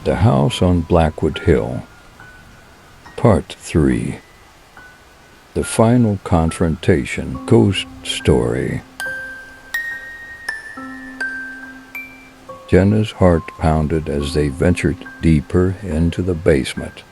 The House on Blackwood Hill. Part 3. The Final Confrontation. Ghost Story. Jenna's heart pounded as they ventured deeper into the basement.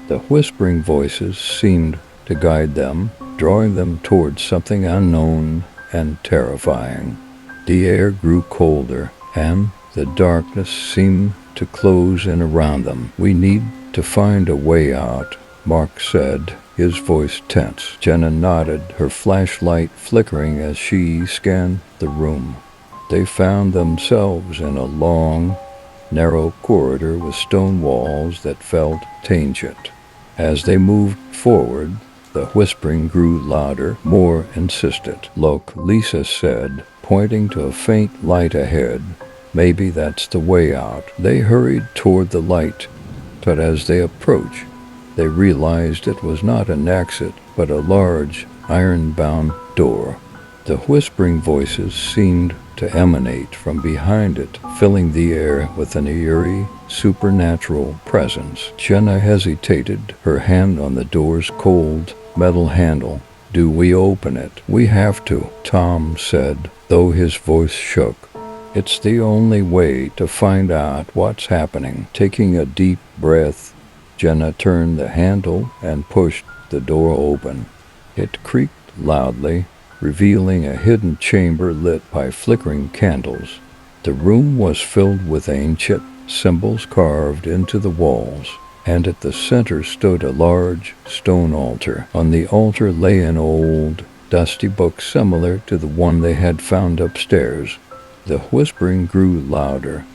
The whispering voices seemed to guide them, drawing them towards something unknown and terrifying. The air grew colder, and the darkness seemed to close in around them. "We need to find a way out," Mark said, his voice tense. Jenna nodded, her flashlight flickering as she scanned the room. They found themselves in a long, narrow corridor with stone walls that felt ancient. As they moved forward, the whispering grew louder, more insistent. "Look," Lisa said, pointing to a faint light ahead. "Maybe that's the way out." They hurried toward the light, but as they approached, they realized it was not an exit, but a large, iron-bound door. The whispering voices seemed to emanate from behind it, filling the air with an eerie, supernatural presence. Jenna hesitated, her hand on the door's cold metal handle. "Do we open it?" "We have to," Tom said, though his voice shook. "It's the only way to find out what's happening." Taking a deep breath, Jenna turned the handle and pushed the door open. It creaked loudly, revealing a hidden chamber lit by flickering candles. The room was filled with ancient symbols carved into the walls, and at the center stood a large stone altar. On the altar lay an old, dusty book similar to the one they had found upstairs. The whispering grew louder,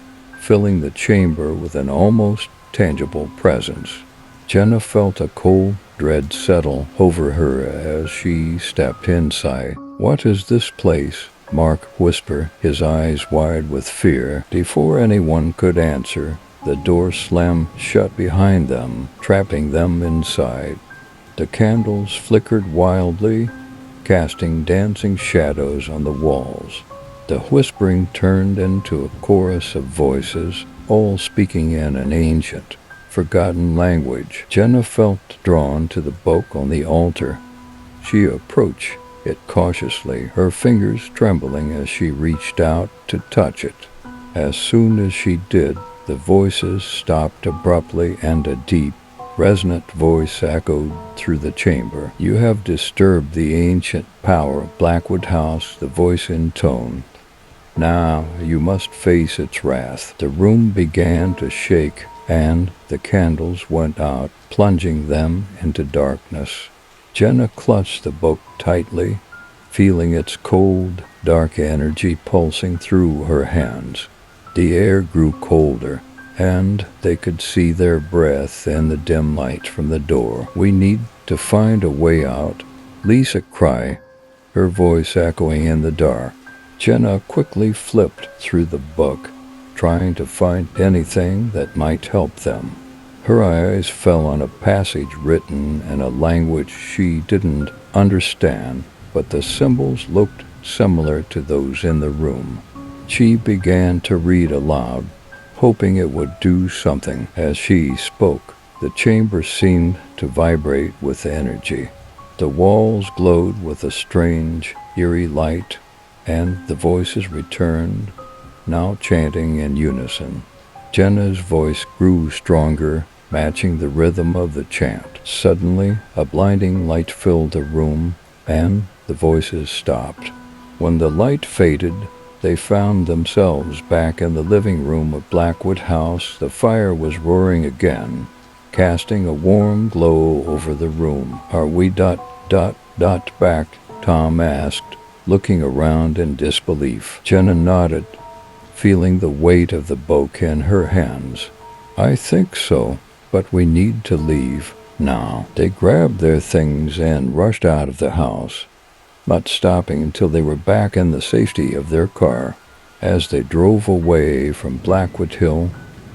filling the chamber with an almost tangible presence. Jenna felt a cold dread settle over her as she stepped inside. "What is this place?" Mark whispered, his eyes wide with fear. Before anyone could answer, the door slammed shut behind them, trapping them inside. The candles flickered wildly, casting dancing shadows on the walls. The whispering turned into a chorus of voices, all speaking in an ancient, forgotten language. Jenna felt drawn to the book on the altar. She approached it cautiously, her fingers trembling as she reached out to touch it. As soon as she did, the voices stopped abruptly, and a deep, resonant voice echoed through the chamber. "You have disturbed the ancient power of Blackwood House," the voice intoned. "Now you must face its wrath." The room began to shake, and the candles went out, plunging them into darkness. Jenna clutched the book tightly, feeling its cold, dark energy pulsing through her hands. The air grew colder, and they could see their breath in the dim light from the door. "We need to find a way out," Lisa cried, her voice echoing in the dark. Jenna quickly flipped through the book, trying to find anything that might help them. Her eyes fell on a passage written in a language she didn't understand, but the symbols looked similar to those in the room. She began to read aloud, hoping it would do something. As she spoke, the chamber seemed to vibrate with energy. The walls glowed with a strange, eerie light, and the voices returned, now chanting in unison. Jenna's voice grew stronger, matching the rhythm of the chant. Suddenly, a blinding light filled the room, and the voices stopped. When the light faded, they found themselves back in the living room of Blackwood House. The fire was roaring again, casting a warm glow over the room. "Are we back?" Tom asked, looking around in disbelief. Jenna nodded, feeling the weight of the book in her hands. "I think so, but we need to leave now." They grabbed their things and rushed out of the house, not stopping until they were back in the safety of their car. As they drove away from Blackwood Hill,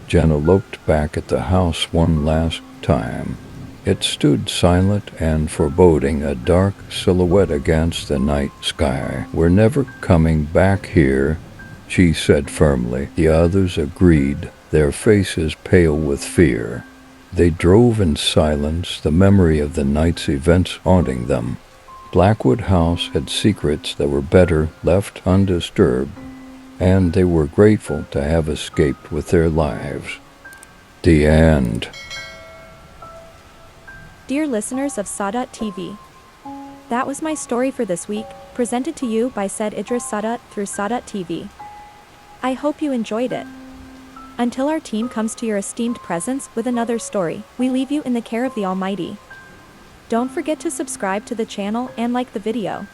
Jenna looked back at the house one last time. It stood silent and foreboding, a dark silhouette against the night sky. "We're never coming back here," she said firmly. The others agreed, their faces pale with fear. They drove in silence, the memory of the night's events haunting them. Blackwood House had secrets that were better left undisturbed, and they were grateful to have escaped with their lives. The end. Dear listeners of Sadat.tv, that was my story for this week, presented to you by Said Idris Sadat through Sadat.tv. I hope you enjoyed it. Until our team comes to your esteemed presence with another story, we leave you in the care of the Almighty. Don't forget to subscribe to the channel and like the video.